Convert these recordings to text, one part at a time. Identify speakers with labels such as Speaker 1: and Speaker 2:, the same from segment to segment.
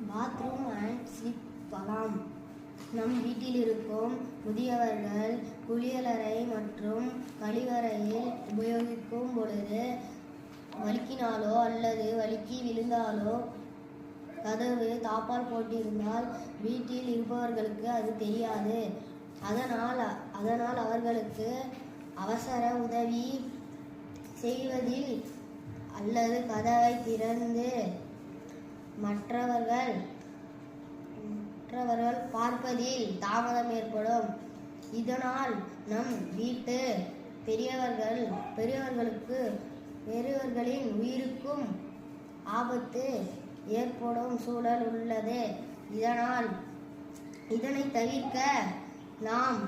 Speaker 1: Bathroom and slip அலாம். நம் வீட்டில் இருக்கும் முதியவர்கள் குளியலறை மற்றும் கழிவறையில் உபயோகிக்கும் பொழுது வழுக்கினாலோ அல்லது வழுக்கி விழுந்தாலோ கதவு தாப்பால் போட்டிருந்தால் வீட்டில் இருப்பவர்களுக்கு அது தெரியாது. அதனால் அவர்களுக்கு அவசர உதவி செய்வதில் அல்லது கதவை திறந்து மற்றவர்கள் பார்ப்பதில் தாமதம் ஏற்படும். இதனால் நம் வீட்டு பெரியவர்களின் உயிருக்கும் ஆபத்து ஏற்படும் சூழல் உள்ளது. இதனை தவிர்க்க நாம்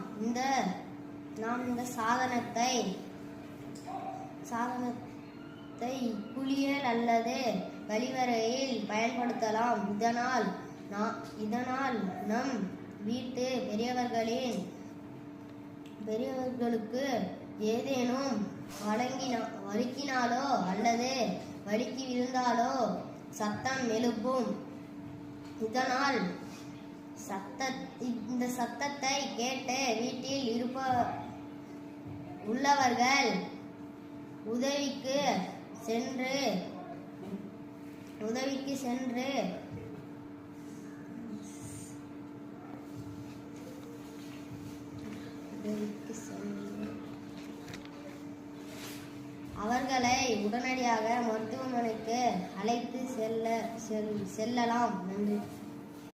Speaker 1: இந்த சாதனத்தை குளியல் அல்லது கழிவறையில் பயன்படுத்தலாம். இதனால் நம் வீட்டு பெரியவர்களுக்கு ஏதேனும் வழுக்கினாலோ அல்லது வழுக்கி விழுந்தாலோ சத்தம் எழுப்பும். இந்த சத்தத்தை கேட்டு வீட்டில் உள்ளவர்கள் உதவிக்கு சென்று அவர்களை உடனடியாக மருத்துவமனைக்கு அழைத்து செல்லலாம். நன்றி.